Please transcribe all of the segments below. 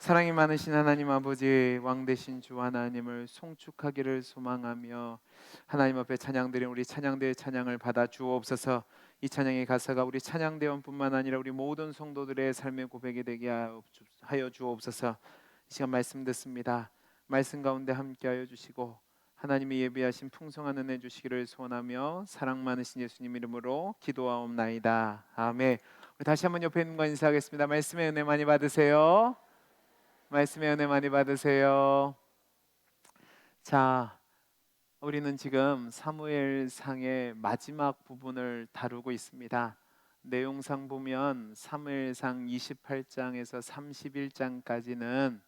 사랑이 많으신 하나님 아버지, 왕 되신 주 하나님을 송축하기를 소망하며 하나님 앞에 찬양드린 우리 찬양대의 찬양을 받아 주옵소서. 이 찬양의 가사가 우리 찬양대원뿐만 아니라 우리 모든 성도들의 삶의 고백이 되게 하여 주옵소서. 이 시간 말씀 듣습니다. 말씀 가운데 함께하여 주시고 하나님이 예비하신 풍성한 은혜 주시기를 소원하며 사랑 많으신 예수님 이름으로 기도하옵나이다. 아멘. 우리 다시 한번 옆에 있는 거 인사하겠습니다. 말씀의 은혜 많이 받으세요. 말씀의 은혜 많이 받으세요. 자, 우리는 지금 사무엘상의 마지막 부분을 다루고 있습니다. 내용상 보면 사무엘상 28장에서 31장까지는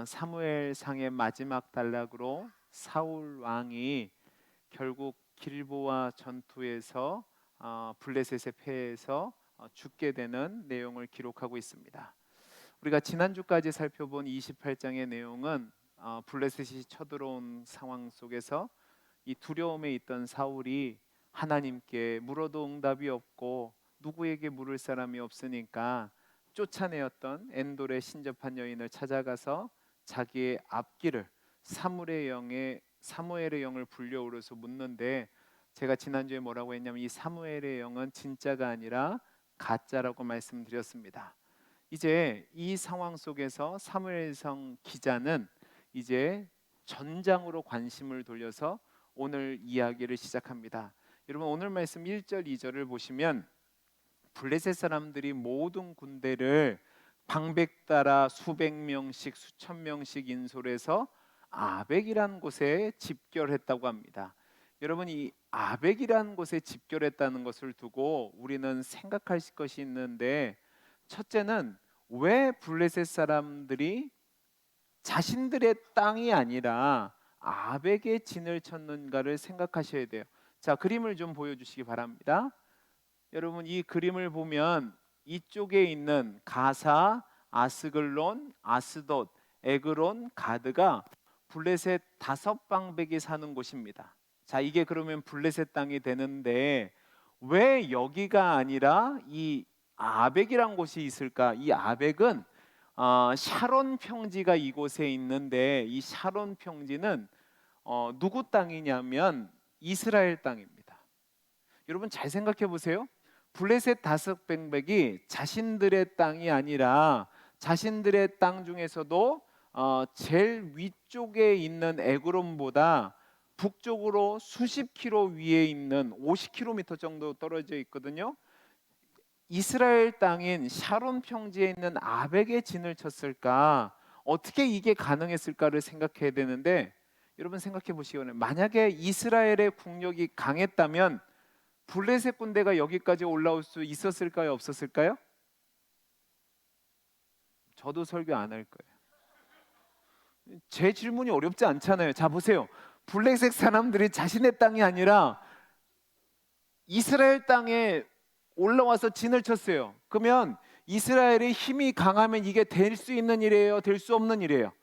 사무엘상의 마지막 단락으로 사울 왕이 결국 길보아 전투에서 블레셋의 패해서 죽게 되는 내용을 기록하고 있습니다. 우리가 지난주까지 살펴본 28장의 내용은 블레셋이 쳐들어온 상황 속에서 이 두려움에 있던 사울이 하나님께 물어도 응답이 없고 누구에게 물을 사람이 없으니까 쫓아내었던 엔돌의 신접한 여인을 찾아가서 자기의 앞길을 사무엘의 영을 불려오려서 묻는데, 제가 지난주에 뭐라고 했냐면 이 사무엘의 영은 진짜가 아니라 가짜라고 말씀드렸습니다. 이제 이 상황 속에서 사무엘상 기자는 이제 전장으로 관심을 돌려서 오늘 이야기를 시작합니다. 여러분, 오늘 말씀 1절 2절을 보시면 블레셋 사람들이 모든 군대를 방백 따라 수백 명씩 수천 명씩 인솔해서 아벡이라는 곳에 집결했다고 합니다. 여러분, 이 아벡이라는 곳에 집결했다는 것을 두고 우리는 생각할 것이 있는데, 첫째는 왜 블레셋 사람들이 자신들의 땅이 아니라 아벡의 진을 쳤는가를 생각하셔야 돼요. 자, 그림을 좀 보여주시기 바랍니다. 여러분, 이 그림을 보면 이쪽에 있는 가사, 아스글론, 아스돗, 에그론, 가드가 블레셋 5방백이 사는 곳입니다. 자, 이게 그러면 블레셋 땅이 되는데 왜 여기가 아니라 이 아벡이란 곳이 있을까? 이 아벡은 샤론 평지가 이곳에 있는데, 이 샤론 평지는 누구 땅이냐면 이스라엘 땅입니다. 여러분, 잘 생각해 보세요. 블레셋 5방백이 자신들의 땅이 아니라 자신들의 땅 중에서도 제일 위쪽에 있는 에그론보다 북쪽으로 수십 킬로 위에 있는 50km 정도 떨어져 있거든요. 이스라엘 땅인 샤론 평지에 있는 아벡의 진을 쳤을까? 어떻게 이게 가능했을까를 생각해야 되는데, 여러분 생각해 보시기 바랍니다. 만약에 이스라엘의 국력이 강했다면 블레셋 군대가 여기까지 올라올 수 있었을까요? 없었을까요? 저도 설교 안 할 거예요. 제 질문이 어렵지 않잖아요. 자, 보세요. 블레셋 사람들이 자신의 땅이 아니라 이스라엘 땅에 올라와서 진을 쳤어요. 그러면 이스라엘의 힘이 강하면 이게 될 수 있는 일이에요? 될 수 없는 일이에요?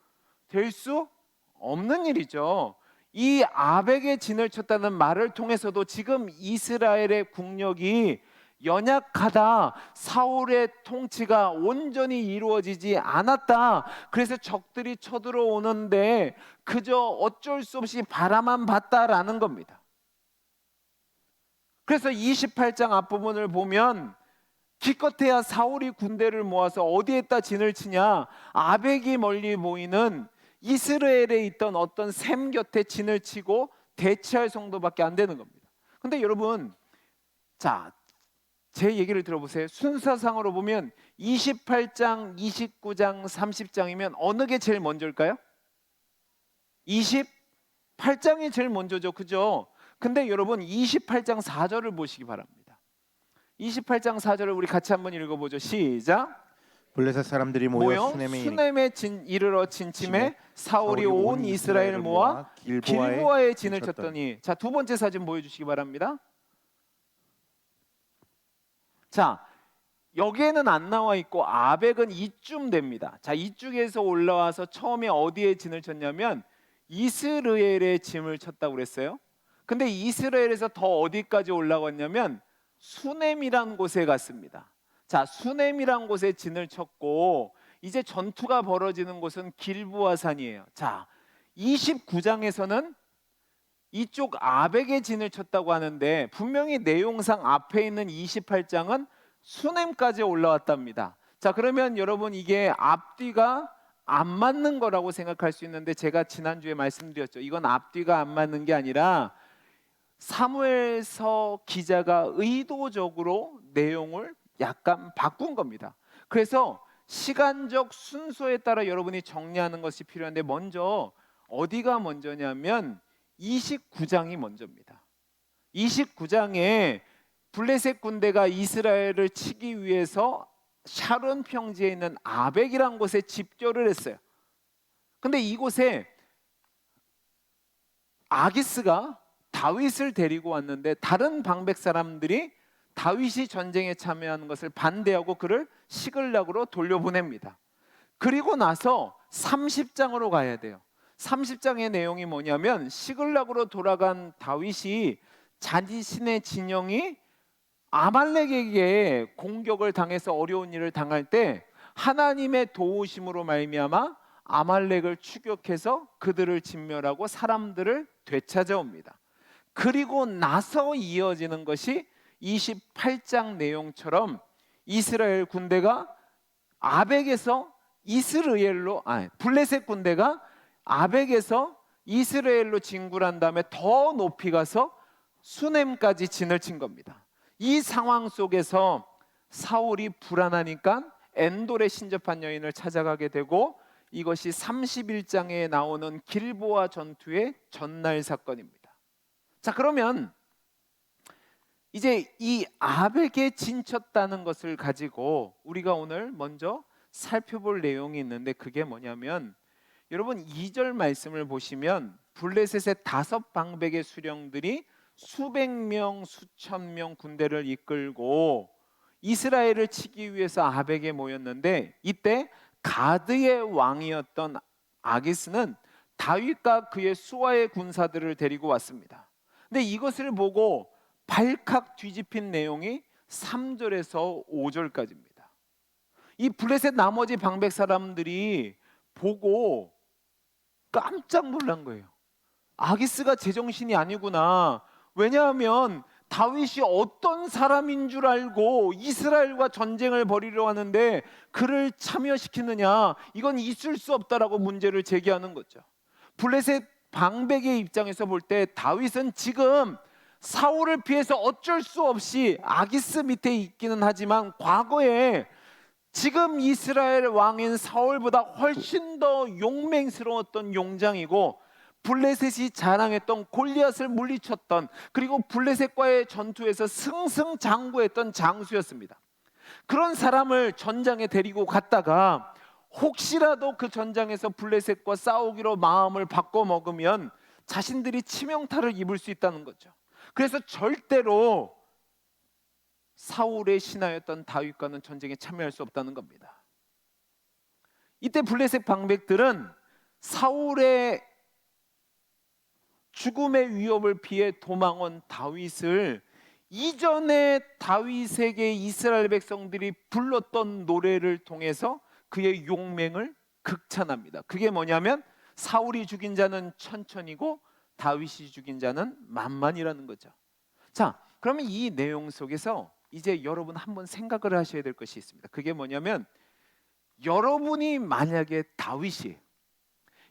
될 수 없는 일이죠. 이 아벡의 진을 쳤다는 말을 통해서도 지금 이스라엘의 국력이 연약하다, 사울의 통치가 온전히 이루어지지 않았다, 그래서 적들이 쳐들어오는데 그저 어쩔 수 없이 바라만 봤다라는 겁니다. 그래서 28장 앞부분을 보면 기껏해야 사울이 군대를 모아서 어디에다 진을 치냐, 아벡이 멀리 보이는 이스라엘에 있던 어떤 샘 곁에 진을 치고 대치할 정도밖에 안 되는 겁니다. 근데 여러분, 자, 제 얘기를 들어보세요. 순서상으로 보면 28장, 29장, 30장이면 어느 게 제일 먼저일까요? 28장이 제일 먼저죠, 그죠? 근데 여러분, 28장 4절을 보시기 바랍니다. 28장 4절을 우리 같이 한번 읽어보죠. 시작. 블레셋 사람들이 모여 수넴에 이르러 진침해 사울이 온 이스라엘을 모아 길보아에 진을 쳤더니. 자, 두 번째 사진 보여주시기 바랍니다. 자, 여기에는 안 나와 있고 아벡은 이쯤 됩니다. 자, 이쪽에서 올라와서 처음에 어디에 진을 쳤냐면 이스라엘에 진을 쳤다고 그랬어요. 근데 이스라엘에서 더 어디까지 올라갔냐면 수넴이라는 곳에 갔습니다. 자, 수넴이라는 곳에 진을 쳤고, 이제 전투가 벌어지는 곳은 길보아 산이에요. 자, 29장에서는 이쪽 아벡의 진을 쳤다고 하는데 분명히 내용상 앞에 있는 28장은 수넴까지 올라왔답니다. 자, 그러면 여러분 이게 앞뒤가 안 맞는 거라고 생각할 수 있는데 제가 지난주에 말씀드렸죠. 이건 앞뒤가 안 맞는 게 아니라 사무엘서 기자가 의도적으로 내용을 약간 바꾼 겁니다. 그래서 시간적 순서에 따라 여러분이 정리하는 것이 필요한데 먼저 어디가 먼저냐면 29장이 먼저입니다. 29장에 블레셋 군대가 이스라엘을 치기 위해서 샤론 평지에 있는 아벡이라는 곳에 집결을 했어요. 근데 이곳에 아기스가 다윗을 데리고 왔는데 다른 방백 사람들이 다윗이 전쟁에 참여하는 것을 반대하고 그를 시글락으로 돌려보냅니다. 그리고 나서 30장으로 가야 돼요. 30장의 내용이 뭐냐면 시글락으로 돌아간 다윗이 자신의 진영이 아말렉에게 공격을 당해서 어려운 일을 당할 때 하나님의 도우심으로 말미암아 아말렉을 추격해서 그들을 진멸하고 사람들을 되찾아옵니다. 그리고 나서 이어지는 것이 28장 내용처럼 이스라엘 군대가 아벡에서 블레셋 군대가 아벡에서 이스라엘로 진군한 다음에 더 높이 가서 수넴까지 진을 친 겁니다. 이 상황 속에서 사울이 불안하니까 엔돌에 신접한 여인을 찾아가게 되고 이것이 31장에 나오는 길보아 전투의 전날 사건입니다. 자, 그러면 이제 이 아벡에 진쳤다는 것을 가지고 우리가 오늘 먼저 살펴볼 내용이 있는데 그게 뭐냐면 여러분 2절 말씀을 보시면 블레셋의 5방백의 수령들이 수백 명, 수천 명 군대를 이끌고 이스라엘을 치기 위해서 아벡에 모였는데 이때 가드의 왕이었던 아기스는 다윗과 그의 수하의 군사들을 데리고 왔습니다. 근데 이것을 보고 발칵 뒤집힌 내용이 3절에서 5절까지입니다. 이 블레셋 나머지 방백 사람들이 보고 깜짝 놀란 거예요. 아기스가 제정신이 아니구나. 왜냐하면 다윗이 어떤 사람인 줄 알고 이스라엘과 전쟁을 벌이려 하는데 그를 참여시키느냐, 이건 있을 수 없다라고 문제를 제기하는 거죠. 블레셋 방백의 입장에서 볼 때 다윗은 지금 사울을 피해서 어쩔 수 없이 아기스 밑에 있기는 하지만 과거에 지금 이스라엘 왕인 사울보다 훨씬 더 용맹스러웠던 용장이고 블레셋이 자랑했던 골리앗을 물리쳤던, 그리고 블레셋과의 전투에서 승승장구했던 장수였습니다. 그런 사람을 전장에 데리고 갔다가 혹시라도 그 전장에서 블레셋과 싸우기로 마음을 바꿔 먹으면 자신들이 치명타를 입을 수 있다는 거죠. 그래서 절대로 사울의 신하였던 다윗과는 전쟁에 참여할 수 없다는 겁니다. 이때 블레셋 방백들은 사울의 죽음의 위협을 피해 도망온 다윗을 이전에 다윗에게 이스라엘 백성들이 불렀던 노래를 통해서 그의 용맹을 극찬합니다. 그게 뭐냐면 사울이 죽인 자는 천천히고 다윗이 죽인 자는 만만이라는 거죠. 자, 그러면 이 내용 속에서 이제 여러분 한번 생각을 하셔야 될 것이 있습니다. 그게 뭐냐면 여러분이 만약에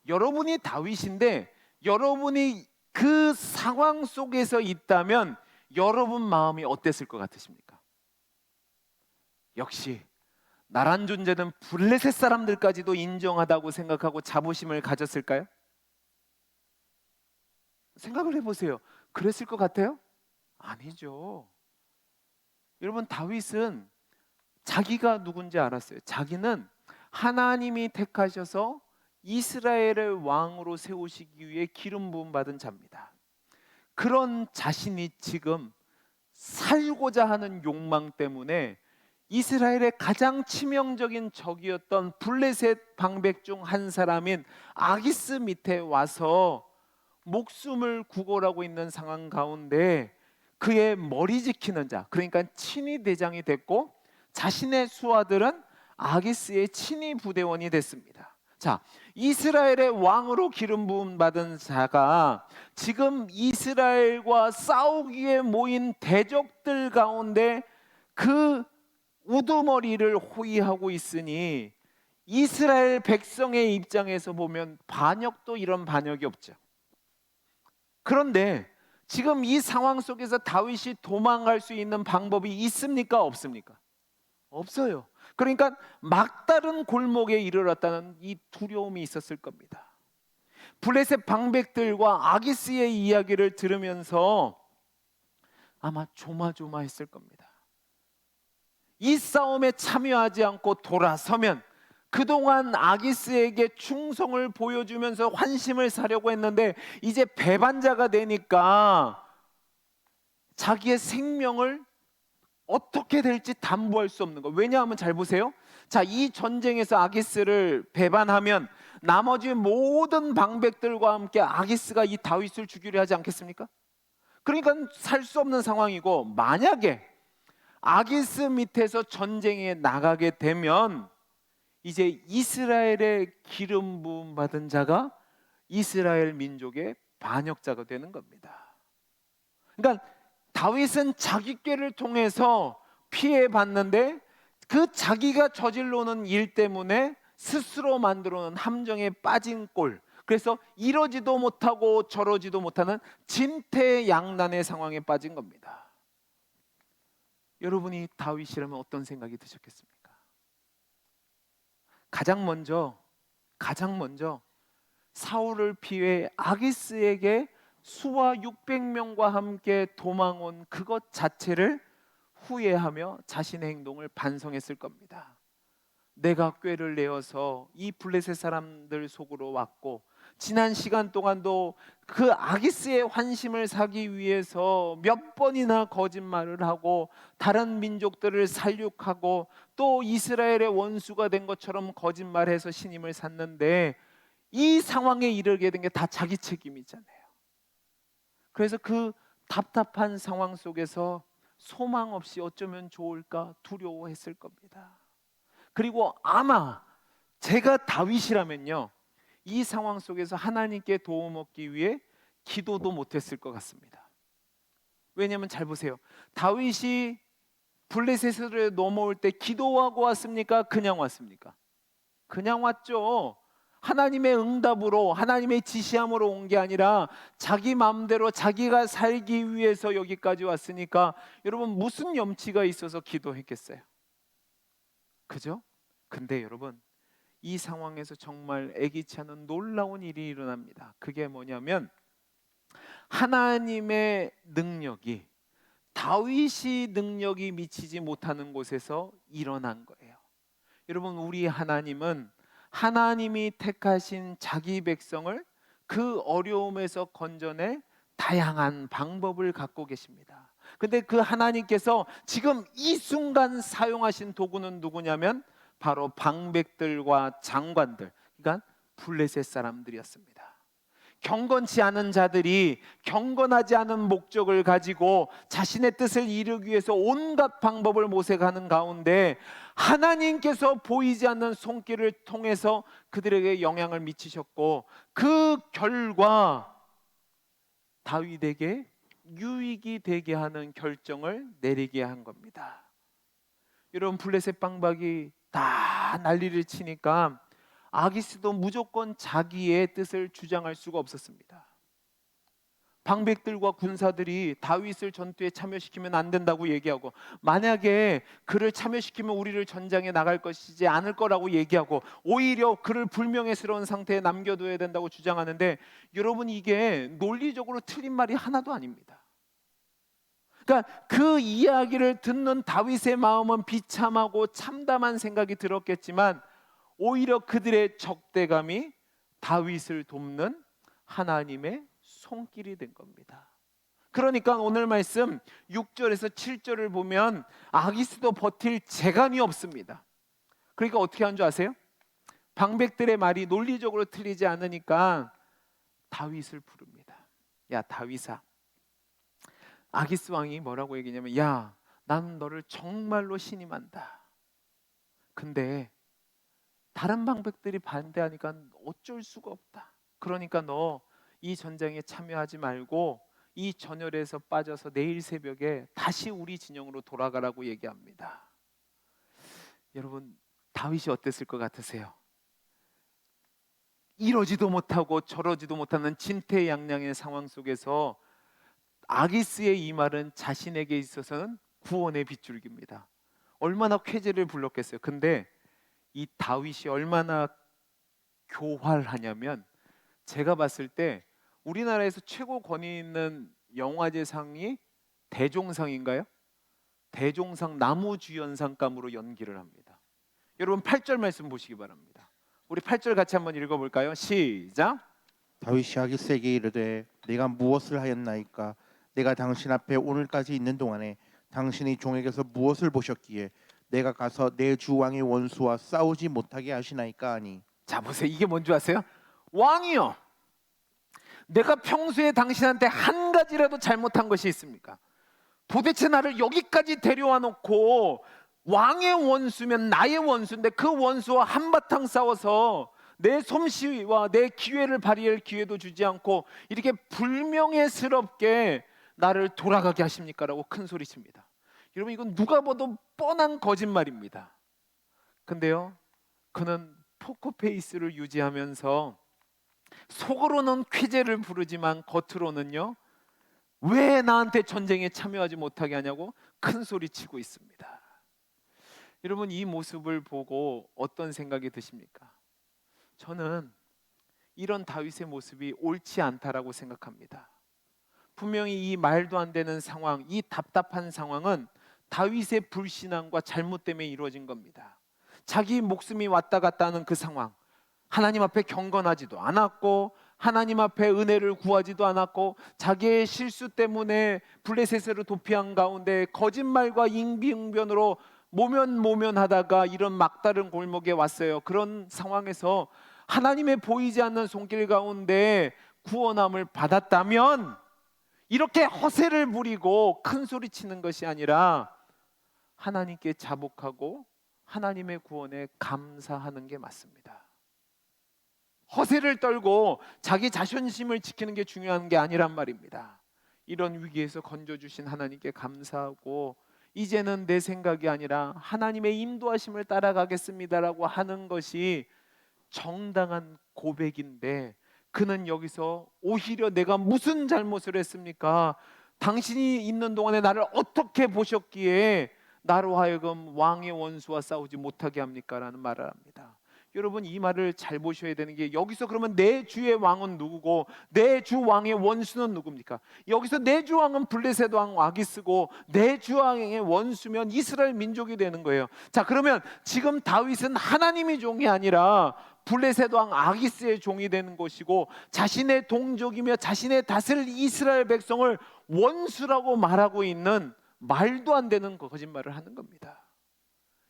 여러분이 다윗인데 여러분이 그 상황 속에서 있다면 여러분 마음이 어땠을 것 같으십니까? 역시 나란 존재는 블레셋 사람들까지도 인정하다고 생각하고 자부심을 가졌을까요? 생각을 해보세요. 그랬을 것 같아요? 아니죠. 여러분, 다윗은 자기가 누군지 알았어요. 자기는 하나님이 택하셔서 이스라엘을 왕으로 세우시기 위해 기름 부음 받은 자입니다. 그런 자신이 지금 살고자 하는 욕망 때문에 이스라엘의 가장 치명적인 적이었던 블레셋 방백 중 한 사람인 아기스 밑에 와서 목숨을 구걸하고 있는 상황 가운데 그의 머리 지키는 자, 그러니까 친위 대장이 됐고 자신의 수하들은 아기스의 친위 부대원이 됐습니다. 자, 이스라엘의 왕으로 기름 부음 받은 자가 지금 이스라엘과 싸우기 위해 모인 대적들 가운데 그 우두머리를 호위하고 있으니 이스라엘 백성의 입장에서 보면 반역도 이런 반역이 없죠. 그런데 지금 이 상황 속에서 다윗이 도망갈 수 있는 방법이 있습니까? 없습니까? 없어요. 그러니까 막다른 골목에 이르렀다는 이 두려움이 있었을 겁니다. 블레셋 방백들과 아기스의 이야기를 들으면서 아마 조마조마했을 겁니다. 이 싸움에 참여하지 않고 돌아서면 그동안 아기스에게 충성을 보여주면서 환심을 사려고 했는데 이제 배반자가 되니까 자기의 생명을 어떻게 될지 담보할 수 없는 거. 왜냐하면 잘 보세요. 자, 이 전쟁에서 아기스를 배반하면 나머지 모든 방백들과 함께 아기스가 이 다윗을 죽이려 하지 않겠습니까? 그러니까 살 수 없는 상황이고, 만약에 아기스 밑에서 전쟁에 나가게 되면 이제 이스라엘의 기름 부음 받은 자가 이스라엘 민족의 반역자가 되는 겁니다. 그러니까 다윗은 자기 꾀를 통해서 피해봤는데 그 자기가 저질러놓은 일 때문에 스스로 만들어놓은 함정에 빠진 꼴, 그래서 이러지도 못하고 저러지도 못하는 진퇴양난의 상황에 빠진 겁니다. 여러분이 다윗이라면 어떤 생각이 드셨겠습니까? 가장 먼저 사울을 피해 아기스에게 수와 600명과 함께 도망온 그것 자체를 후회하며 자신의 행동을 반성했을 겁니다. 내가 꾀를 내어서 이 블레셋 사람들 속으로 왔고 지난 시간 동안도 그 아기스의 환심을 사기 위해서 몇 번이나 거짓말을 하고 다른 민족들을 살육하고 또 이스라엘의 원수가 된 것처럼 거짓말해서 신임을 샀는데 이 상황에 이르게 된 게 다 자기 책임이잖아요. 그래서 그 답답한 상황 속에서 소망 없이 어쩌면 좋을까 두려워했을 겁니다. 그리고 아마 제가 다윗이라면요, 이 상황 속에서 하나님께 도움 얻기 위해 기도도 못했을 것 같습니다. 왜냐하면 잘 보세요. 다윗이 블레셋을 넘어올 때 기도하고 왔습니까? 그냥 왔습니까? 그냥 왔죠. 하나님의 응답으로, 하나님의 지시함으로 온 게 아니라 자기 마음대로 자기가 살기 위해서 여기까지 왔으니까 여러분 무슨 염치가 있어서 기도했겠어요? 그죠? 근데 여러분 이 상황에서 정말 예기치 않은 놀라운 일이 일어납니다. 그게 뭐냐면 하나님의 능력이 다윗이 능력이 미치지 못하는 곳에서 일어난 거예요. 여러분 우리 하나님은 하나님이 택하신 자기 백성을 그 어려움에서 건져내 다양한 방법을 갖고 계십니다. 근데 그 하나님께서 지금 이 순간 사용하신 도구는 누구냐면 바로 방백들과 장관들, 그러니까 블레셋 사람들이었습니다. 경건치 않은 자들이 경건하지 않은 목적을 가지고 자신의 뜻을 이루기 위해서 온갖 방법을 모색하는 가운데 하나님께서 보이지 않는 손길을 통해서 그들에게 영향을 미치셨고 그 결과 다윗에게 유익이 되게 하는 결정을 내리게 한 겁니다. 여러분 블레셋 방박이 다 난리를 치니까 아기스도 무조건 자기의 뜻을 주장할 수가 없었습니다. 방백들과 군사들이 다윗을 전투에 참여시키면 안 된다고 얘기하고 만약에 그를 참여시키면 우리를 전장에 나갈 것이지 않을 거라고 얘기하고 오히려 그를 불명예스러운 상태에 남겨둬야 된다고 주장하는데 여러분 이게 논리적으로 틀린 말이 하나도 아닙니다. 그러니까 그 이야기를 듣는 다윗의 마음은 비참하고 참담한 생각이 들었겠지만 오히려 그들의 적대감이 다윗을 돕는 하나님의 손길이 된 겁니다. 그러니까 오늘 말씀 6절에서 7절을 보면 아기스도 버틸 재간이 없습니다. 그러니까 어떻게 한 줄 아세요? 방백들의 말이 논리적으로 틀리지 않으니까 다윗을 부릅니다. 야 다윗아, 아기스 왕이 뭐라고 얘기냐면 야, 난 너를 정말로 신임한다. 근데 다른 방백들이 반대하니까 어쩔 수가 없다. 그러니까 너 이 전쟁에 참여하지 말고 이 전열에서 빠져서 내일 새벽에 다시 우리 진영으로 돌아가라고 얘기합니다. 여러분, 다윗이 어땠을 것 같으세요? 이러지도 못하고 저러지도 못하는 진퇴양양의 상황 속에서 아기스의 이 말은 자신에게 있어서는 구원의 빗줄기입니다. 얼마나 쾌재를 불렀겠어요. 근데 이 다윗이 얼마나 교활하냐면, 제가 봤을 때 우리나라에서 최고 권위 있는 영화제상이 대종상인가요? 대종상 나무주연상감으로 연기를 합니다. 여러분 8절 말씀 보시기 바랍니다. 우리 8절 같이 한번 읽어볼까요? 시작. 다윗이 아기스에게 이르되 내가 무엇을 하였나이까? 내가 당신 앞에 오늘까지 있는 동안에 당신이 종에게서 무엇을 보셨기에 내가 가서 내 주 왕의 원수와 싸우지 못하게 하시나이까 하니. 자 보세요. 이게 뭔지 아세요? 왕이요, 내가 평소에 당신한테 한 가지라도 잘못한 것이 있습니까? 도대체 나를 여기까지 데려와 놓고 왕의 원수면 나의 원수인데 그 원수와 한바탕 싸워서 내 솜씨와 내 기회를 발휘할 기회도 주지 않고 이렇게 불명예스럽게 나를 돌아가게 하십니까? 라고 큰 소리칩니다. 여러분, 이건 누가 봐도 뻔한 거짓말입니다. 근데요, 그는 포커페이스를 유지하면서 속으로는 쾌재를 부르지만 겉으로는요, 왜 나한테 전쟁에 참여하지 못하게 하냐고 큰 소리 치고 있습니다. 여러분, 이 모습을 보고 어떤 생각이 드십니까? 저는 이런 다윗의 모습이 옳지 않다라고 생각합니다. 분명히 이 말도 안 되는 상황, 이 답답한 상황은 다윗의 불신앙과 잘못 때문에 이루어진 겁니다. 자기 목숨이 왔다 갔다 하는 그 상황, 하나님 앞에 경건하지도 않았고 하나님 앞에 은혜를 구하지도 않았고 자기의 실수 때문에 블레셋으로 도피한 가운데 거짓말과 임기응변으로 모면하다가 이런 막다른 골목에 왔어요. 그런 상황에서 하나님의 보이지 않는 손길 가운데 구원함을 받았다면 이렇게 허세를 부리고 큰 소리 치는 것이 아니라 하나님께 자복하고 하나님의 구원에 감사하는 게 맞습니다. 허세를 떨고 자기 자존심을 지키는 게 중요한 게 아니란 말입니다. 이런 위기에서 건져주신 하나님께 감사하고 이제는 내 생각이 아니라 하나님의 인도하심을 따라가겠습니다라고 하는 것이 정당한 고백인데, 그는 여기서 오히려 내가 무슨 잘못을 했습니까? 당신이 있는 동안에 나를 어떻게 보셨기에 나로 하여금 왕의 원수와 싸우지 못하게 합니까? 라는 말을 합니다. 여러분, 이 말을 잘 보셔야 되는 게, 여기서 그러면 내 주의 왕은 누구고 내 주 왕의 원수는 누굽니까? 여기서 내 주 왕은 블레셋 왕 아기스고 내 주 왕의 원수면 이스라엘 민족이 되는 거예요. 자, 그러면 지금 다윗은 하나님의 종이 아니라 블레셋 왕 아기스의 종이 되는 것이고 자신의 동족이며 자신의 다스릴 이스라엘 백성을 원수라고 말하고 있는 말도 안 되는 거짓말을 하는 겁니다.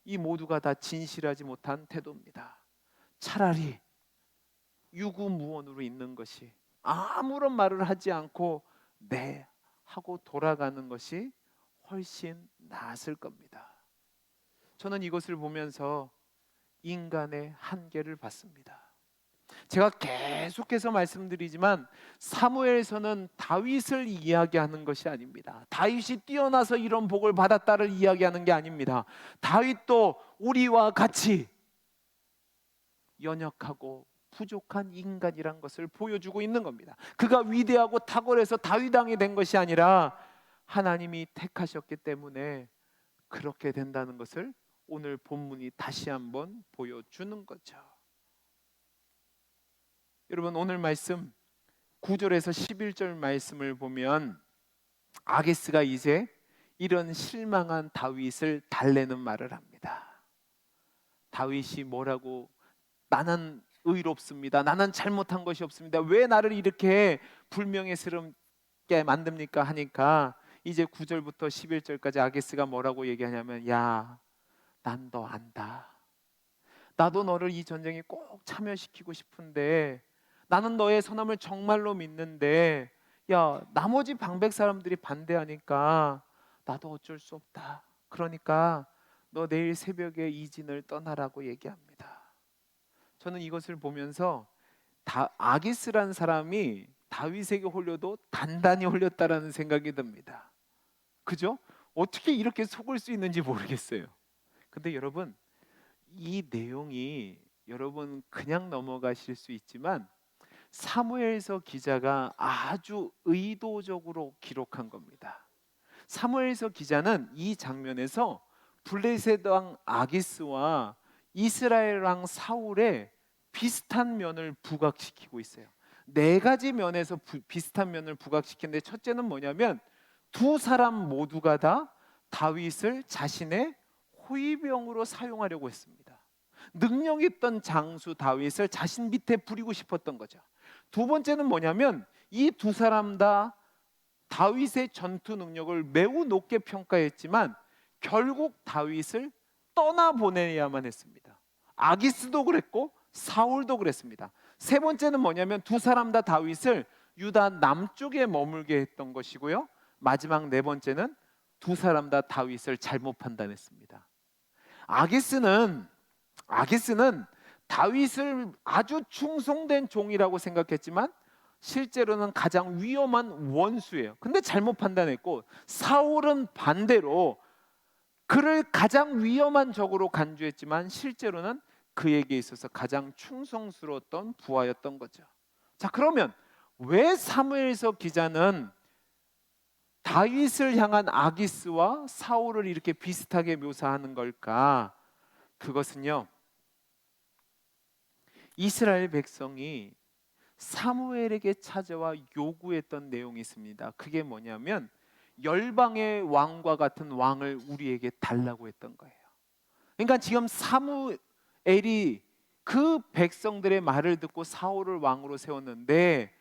이 모두가 다 진실하지 못한 태도입니다. 차라리 유구무원으로 있는 것이, 아무런 말을 하지 않고 네 하고 돌아가는 것이 훨씬 나았을 겁니다. 저는 이것을 보면서 인간의 한계를 봤습니다. 제가 계속해서 말씀드리지만 사무엘서는 다윗을 이야기하는 것이 아닙니다. 다윗이 뛰어나서 이런 복을 받았다를 이야기하는 게 아닙니다. 다윗도 우리와 같이 연약하고 부족한 인간이란 것을 보여주고 있는 겁니다. 그가 위대하고 탁월해서 다윗 왕이 된 것이 아니라 하나님이 택하셨기 때문에 그렇게 된다는 것을 오늘 본문이 다시 한번 보여주는 거죠. 여러분, 오늘 말씀 9절에서 11절 말씀을 보면 아기스가 이제 이런 실망한 다윗을 달래는 말을 합니다. 다윗이 뭐라고, 나는 의롭습니다, 나는 잘못한 것이 없습니다, 왜 나를 이렇게 불명예스럽게 만듭니까? 하니까 이제 9절부터 11절까지 아기스가 뭐라고 얘기하냐면, 야, 난 너 안다. 나도 너를 이 전쟁에 꼭 참여시키고 싶은데 나는 너의 선함을 정말로 믿는데 야, 나머지 방백 사람들이 반대하니까 나도 어쩔 수 없다. 그러니까 너 내일 새벽에 이 진을 떠나라고 얘기합니다. 저는 이것을 보면서 아기스란 사람이 다윗에게 홀려도 단단히 홀렸다라는 생각이 듭니다. 그죠? 어떻게 이렇게 속을 수 있는지 모르겠어요. 근데 여러분, 이 내용이 여러분 그냥 넘어가실 수 있지만 사무엘서 기자가 아주 의도적으로 기록한 겁니다. 사무엘서 기자는 이 장면에서 블레셋 왕 아기스와 이스라엘 왕 사울의 비슷한 면을 부각시키고 있어요. 네 가지 면에서 비슷한 면을 부각시키는데, 첫째는 뭐냐면 두 사람 모두가 다 다윗을 자신의 호위병으로 사용하려고 했습니다. 능력 있던 장수 다윗을 자신 밑에 부리고 싶었던 거죠. 두 번째는 뭐냐면 이 두 사람 다 다윗의 전투 능력을 매우 높게 평가했지만 결국 다윗을 떠나보내야만 했습니다. 아기스도 그랬고 사울도 그랬습니다. 세 번째는 뭐냐면 두 사람 다 다윗을 유다 남쪽에 머물게 했던 것이고요. 마지막 네 번째는 두 사람 다 다윗을 잘못 판단했습니다. 아기스는 다윗을 아주 충성된 종이라고 생각했지만 실제로는 가장 위험한 원수예요. 근데 잘못 판단했고, 사울은 반대로 그를 가장 위험한 적으로 간주했지만 실제로는 그에게 있어서 가장 충성스러웠던 부하였던 거죠. 자, 그러면 왜 사무엘서 기자는 다윗을 향한 아기스와 사울을 이렇게 비슷하게 묘사하는 걸까? 그것은요, 이스라엘 백성이 사무엘에게 찾아와 요구했던 내용이 있습니다. 그게 뭐냐면 열방의 왕과 같은 왕을 우리에게 달라고 했던 거예요. 그러니까 지금 사무엘이 그 백성들의 말을 듣고 사울을 왕으로 세웠는데,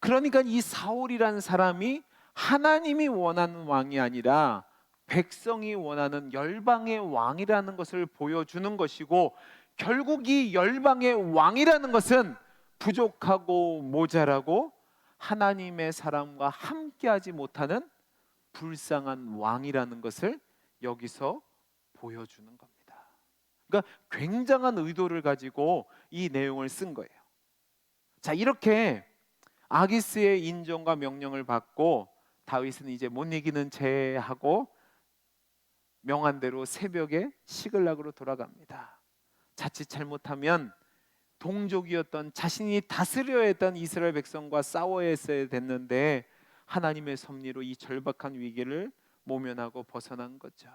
그러니까 이 사울이라는 사람이 하나님이 원하는 왕이 아니라 백성이 원하는 열방의 왕이라는 것을 보여주는 것이고, 결국 이 열방의 왕이라는 것은 부족하고 모자라고 하나님의 사람과 함께하지 못하는 불쌍한 왕이라는 것을 여기서 보여주는 겁니다. 그러니까 굉장한 의도를 가지고 이 내용을 쓴 거예요. 자, 이렇게 아기스의 인정과 명령을 받고 다윗은 이제 못 이기는 채 하고 명한 대로 새벽에 시글락으로 돌아갑니다. 자칫 잘못하면 동족이었던, 자신이 다스려야 했던 이스라엘 백성과 싸워야 했어야 됐는데 하나님의 섭리로 이 절박한 위기를 모면하고 벗어난 거죠.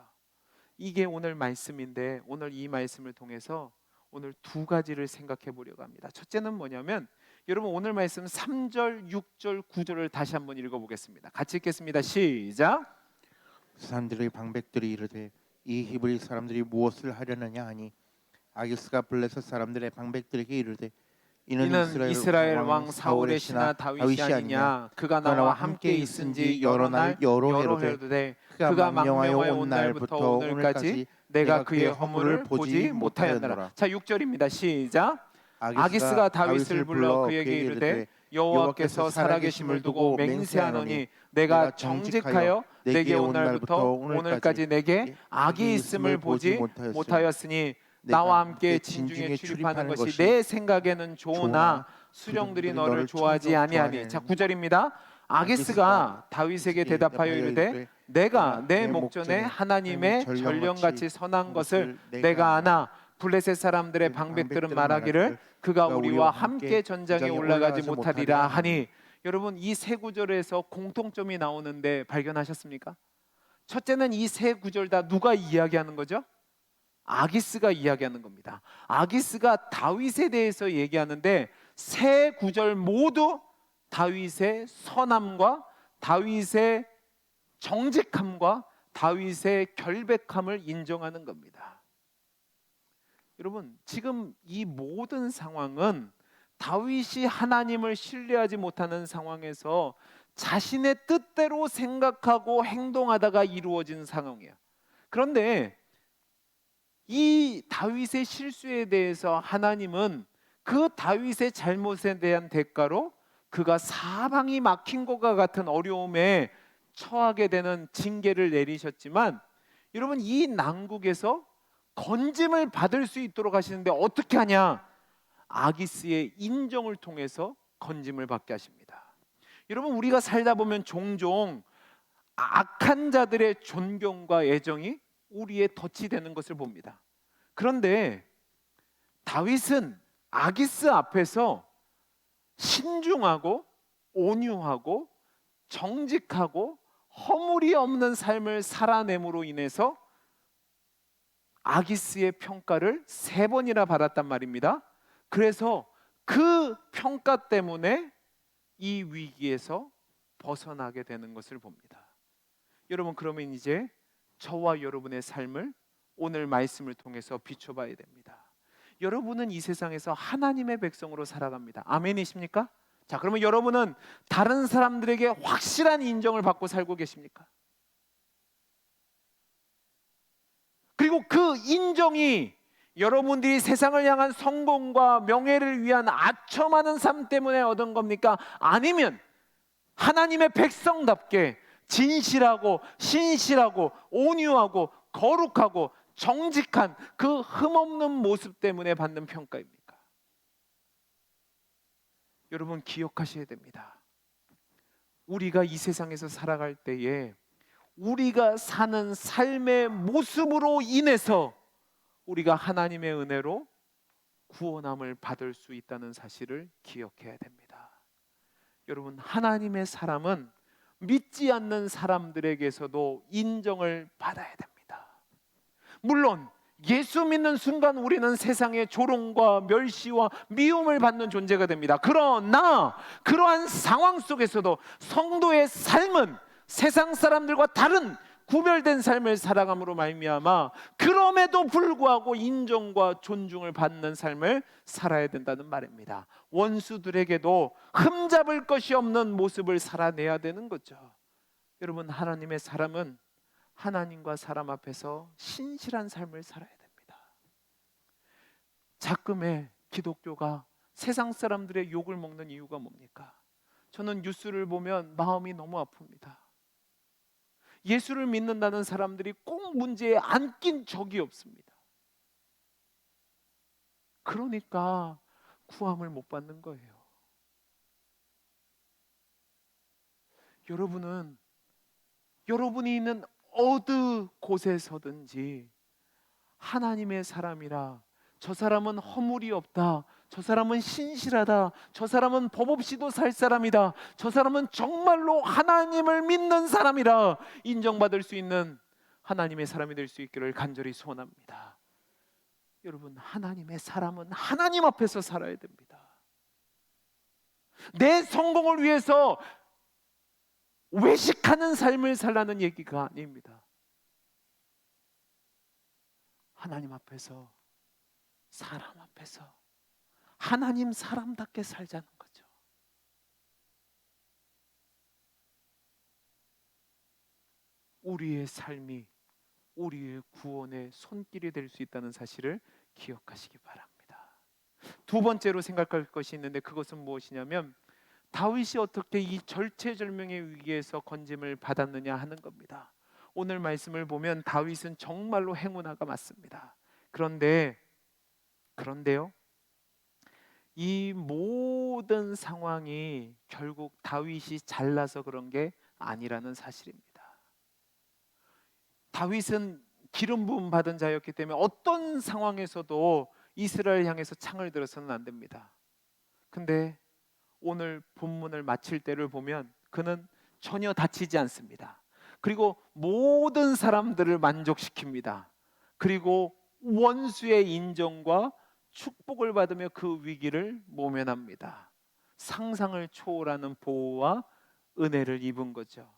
이게 오늘 말씀인데, 오늘 이 말씀을 통해서 오늘 두 가지를 생각해 보려고 합니다. 첫째는 뭐냐면, 여러분 오늘 말씀 3절, 6절, 9절을 다시 한번 읽어보겠습니다. 같이 읽겠습니다. 시작. 사람들의 방백들이 이르되 이 히브리 사람들이 무엇을 하려느냐 하니 아기스가 블레셋 사람들의 방백들에게 이르되 이는 이스라엘 왕 사울의 신하 다윗이 아니냐. 그가 나와 함께 있은지 여러 날 여러 해로되 그가 망명하여 온 날부터 오늘까지 내가 그의 허물을 보지 못하였노라. 자, 6절입니다. 시작. 아기스가 다윗을 불러 그에게 이르되 여호와께서 살아계심을 두고 맹세하노니 내가 정직하여 내게 온 날부터 오늘까지 내게 악이 있음을 보지 못하였으니 나와 함께 진중에 출입하는 것이 내 생각에는 좋으나 수령들이 너를 좋아하지 아니하니. 자, 9절입니다. 아기스가 다윗에게 대답하여 이르되 내가 내 목전에 하나님의 전령같이 선한 것을 내가 아나 블레셋 사람들의 방백들은 말하기를 그가 우리와 함께 전장에 올라가지 못하리라 하니. 여러분, 이 세 구절에서 공통점이 나오는데 발견하셨습니까? 첫째는 이 세 구절 다 누가 이야기하는 거죠? 아기스가 이야기하는 겁니다. 아기스가 다윗에 대해서 얘기하는데 세 구절 모두 다윗의 선함과 다윗의 정직함과 다윗의 결백함을 인정하는 겁니다. 여러분, 지금 이 모든 상황은 다윗이 하나님을 신뢰하지 못하는 상황에서 자신의 뜻대로 생각하고 행동하다가 이루어진 상황이에요. 그런데 이 다윗의 실수에 대해서 하나님은 그 다윗의 잘못에 대한 대가로 그가 사방이 막힌 것과 같은 어려움에 처하게 되는 징계를 내리셨지만, 여러분 이 난국에서 건짐을 받을 수 있도록 하시는데 어떻게 하냐? 아기스의 인정을 통해서 건짐을 받게 하십니다. 여러분, 우리가 살다 보면 종종 악한 자들의 존경과 애정이 우리의 덫이 되는 것을 봅니다. 그런데 다윗은 아기스 앞에서 신중하고 온유하고 정직하고 허물이 없는 삶을 살아냄으로 인해서 아기스의 평가를 3번이나 받았단 말입니다. 그래서 그 평가 때문에 이 위기에서 벗어나게 되는 것을 봅니다. 여러분, 그러면 이제 저와 여러분의 삶을 오늘 말씀을 통해서 비춰봐야 됩니다. 여러분은 이 세상에서 하나님의 백성으로 살아갑니다. 아멘이십니까? 자, 그러면 여러분은 다른 사람들에게 확실한 인정을 받고 살고 계십니까? 그리고 그 인정이 여러분들이 세상을 향한 성공과 명예를 위한 아첨하는 삶 때문에 얻은 겁니까? 아니면 하나님의 백성답게 진실하고 신실하고 온유하고 거룩하고 정직한 그 흠없는 모습 때문에 받는 평가입니까? 여러분, 기억하셔야 됩니다. 우리가 이 세상에서 살아갈 때에 우리가 사는 삶의 모습으로 인해서 우리가 하나님의 은혜로 구원함을 받을 수 있다는 사실을 기억해야 됩니다. 여러분, 하나님의 사람은 믿지 않는 사람들에게서도 인정을 받아야 됩니다. 물론 예수 믿는 순간 우리는 세상의 조롱과 멸시와 미움을 받는 존재가 됩니다. 그러나 그러한 상황 속에서도 성도의 삶은 세상 사람들과 다른 구별된 삶을 살아감으로 말미암아 그럼에도 불구하고 인정과 존중을 받는 삶을 살아야 된다는 말입니다. 원수들에게도 흠잡을 것이 없는 모습을 살아내야 되는 거죠. 여러분, 하나님의 사람은 하나님과 사람 앞에서 신실한 삶을 살아야 됩니다. 작금의 기독교가 세상 사람들의 욕을 먹는 이유가 뭡니까? 저는 뉴스를 보면 마음이 너무 아픕니다. 예수를 믿는다는 사람들이 꼭 문제에 안 낀 적이 없습니다. 그러니까 구함을 못 받는 거예요. 여러분은 여러분이 있는 어느 곳에서든지 하나님의 사람이라, 저 사람은 허물이 없다, 저 사람은 신실하다, 저 사람은 법 없이도 살 사람이다, 저 사람은 정말로 하나님을 믿는 사람이라 인정받을 수 있는 하나님의 사람이 될 수 있기를 간절히 소원합니다. 여러분, 하나님의 사람은 하나님 앞에서 살아야 됩니다. 내 성공을 위해서 외식하는 삶을 살라는 얘기가 아닙니다. 하나님 앞에서, 사람 앞에서 하나님 사람답게 살자는 거죠. 우리의 삶이 우리의 구원의 손길이 될 수 있다는 사실을 기억하시기 바랍니다. 두 번째로 생각할 것이 있는데 그것은 무엇이냐면 다윗이 어떻게 이 절체절명의 위기에서 건짐을 받았느냐 하는 겁니다. 오늘 말씀을 보면 다윗은 정말로 행운아가 맞습니다. 그런데요, 이 모든 상황이 결국 다윗이 잘나서 그런 게 아니라는 사실입니다. 다윗은 기름 부음 받은 자였기 때문에 어떤 상황에서도 이스라엘 향해서 창을 들어서는 안 됩니다. 근데 오늘 본문을 마칠 때를 보면 그는 전혀 다치지 않습니다. 그리고 모든 사람들을 만족시킵니다. 그리고 원수의 인정과 축복을 받으며 그 위기를 모면합니다. 상상을 초월하는 보호와 은혜를 입은 거죠.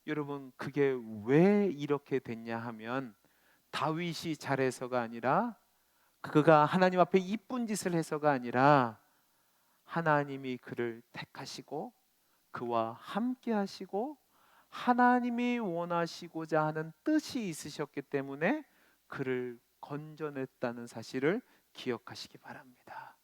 여러분, 그게 왜 이렇게 됐냐 하면 다윗이 잘해서가 아니라, 그가 하나님 앞에 이쁜 짓을 해서가 아니라 하나님이 그를 택하시고 그와 함께 하시고 하나님이 원하시고자 하는 뜻이 있으셨기 때문에 그를 건져냈다는 사실을 기억하시기 바랍니다.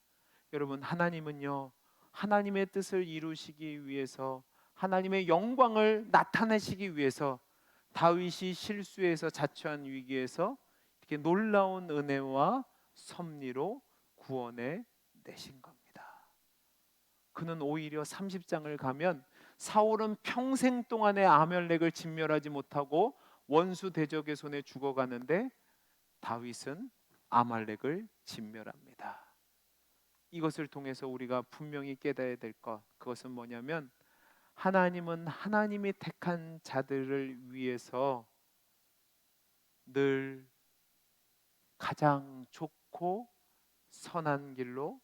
여러분, 하나님은요, 하나님의 뜻을 이루시기 위해서, 하나님의 영광을 나타내시기 위해서 다윗이 실수해서 자초한 위기에서 이렇게 놀라운 은혜와 섭리로 구원해 내신 겁니다. 그는 오히려 30장을 가면 사울은 평생 동안에 아말렉을 진멸하지 못하고 원수 대적의 손에 죽어가는데 다윗은 아말렉을 진멸합니다. 이것을 통해서 우리가 분명히 깨달아야 될 것, 그것은 뭐냐면 하나님은 하나님이 택한 자들을 위해서 늘 가장 좋고 선한 길로,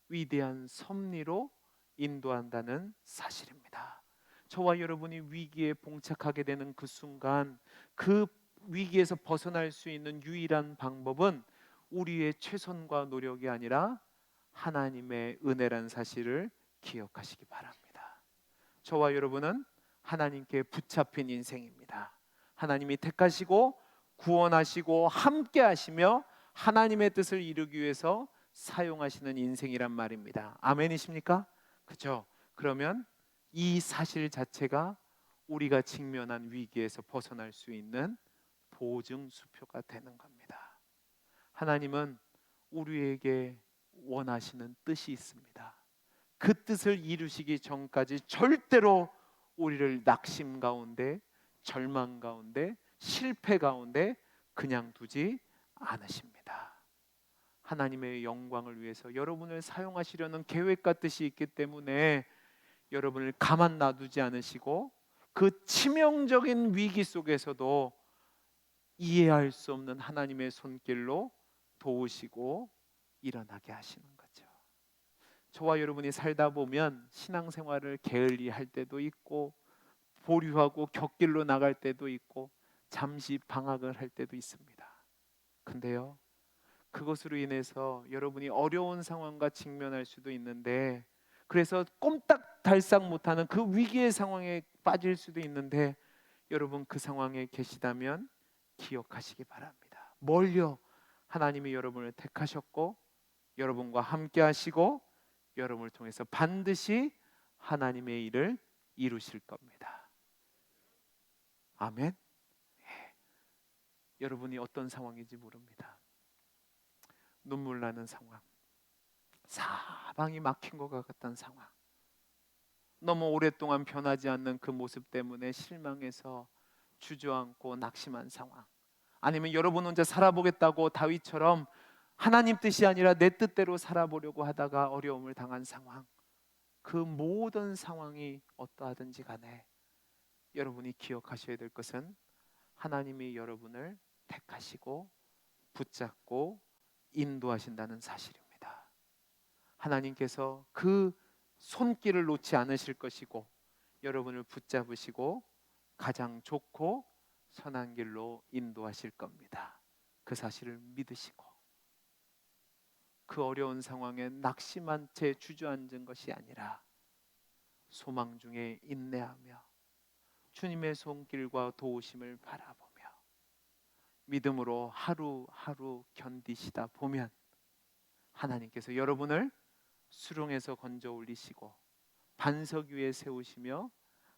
위대한 섭리로 인도한다는 사실입니다. 저와 여러분이 위기에 봉착하게 되는 그 순간, 그 위기에서 벗어날 수 있는 유일한 방법은 우리의 최선과 노력이 아니라 하나님의 은혜란 사실을 기억하시기 바랍니다. 저와 여러분은 하나님께 붙잡힌 인생입니다. 하나님이 택하시고 구원하시고 함께 하시며 하나님의 뜻을 이루기 위해서 사용하시는 인생이란 말입니다. 아멘이십니까? 그렇죠? 그러면 이 사실 자체가 우리가 직면한 위기에서 벗어날 수 있는 보증 수표가 되는 겁니다. 하나님은 우리에게 원하시는 뜻이 있습니다. 그 뜻을 이루시기 전까지 절대로 우리를 낙심 가운데, 절망 가운데, 실패 가운데 그냥 두지 않으십니다. 하나님의 영광을 위해서 여러분을 사용하시려는 계획과 뜻이 있기 때문에 여러분을 가만 놔두지 않으시고 그 치명적인 위기 속에서도 이해할 수 없는 하나님의 손길로 도우시고 일어나게 하시는 거죠. 저와 여러분이 살다 보면 신앙생활을 게을리 할 때도 있고 보류하고 곁길로 나갈 때도 있고 잠시 방학을 할 때도 있습니다. 근데요, 그것으로 인해서 여러분이 어려운 상황과 직면할 수도 있는데, 그래서 꼼짝달싹 못하는 그 위기의 상황에 빠질 수도 있는데, 여러분 그 상황에 계시다면 기억하시기 바랍니다. 뭘요? 하나님이 여러분을 택하셨고 여러분과 함께 하시고 여러분을 통해서 반드시 하나님의 일을 이루실 겁니다. 아멘. 여러분이 어떤 상황인지 모릅니다. 눈물 나는 상황, 사방이 막힌 것 같던 상황, 너무 오랫동안 변하지 않는 그 모습 때문에 실망해서 주저앉고 낙심한 상황, 아니면 여러분 혼자 살아보겠다고 다윗처럼 하나님 뜻이 아니라 내 뜻대로 살아보려고 하다가 어려움을 당한 상황, 그 모든 상황이 어떠하든지 간에 여러분이 기억하셔야 될 것은 하나님이 여러분을 택하시고 붙잡고 인도하신다는 사실입니다. 하나님께서 그 손길을 놓지 않으실 것이고 여러분을 붙잡으시고 가장 좋고 선한 길로 인도하실 겁니다. 그 사실을 믿으시고 그 어려운 상황에 낙심한 채 주저앉은 것이 아니라 소망 중에 인내하며 주님의 손길과 도우심을 바라보며 믿음으로 하루하루 견디시다 보면 하나님께서 여러분을 수렁에서 건져 올리시고 반석 위에 세우시며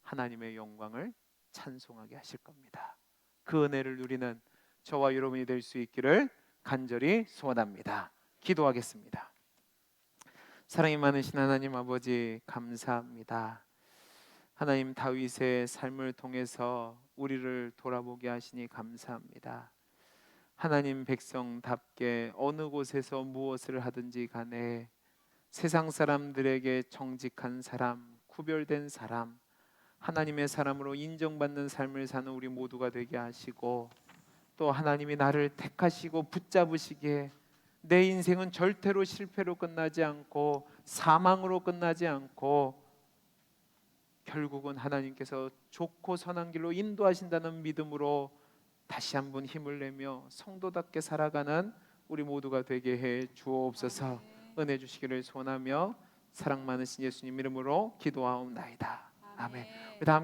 하나님의 영광을 찬송하게 하실 겁니다. 그 은혜를 누리는 저와 여러분이 될 수 있기를 간절히 소원합니다. 기도하겠습니다. 사랑이 많으신 하나님 아버지, 감사합니다. 하나님, 다윗의 삶을 통해서 우리를 돌아보게 하시니 감사합니다. 하나님 백성답게 어느 곳에서 무엇을 하든지 간에 세상 사람들에게 정직한 사람, 구별된 사람, 하나님의 사람으로 인정받는 삶을 사는 우리 모두가 되게 하시고, 또 하나님이 나를 택하시고 붙잡으시기에 내 인생은 절대로 실패로 끝나지 않고 사망으로 끝나지 않고 결국은 하나님께서 좋고 선한 길로 인도하신다는 믿음으로 다시 한번 힘을 내며 성도답게 살아가는 우리 모두가 되게 해 주옵소서. 은혜 주시기를 소원하며 사랑 많으신 예수님 이름으로 기도하옵나이다. 아멘. 우리 다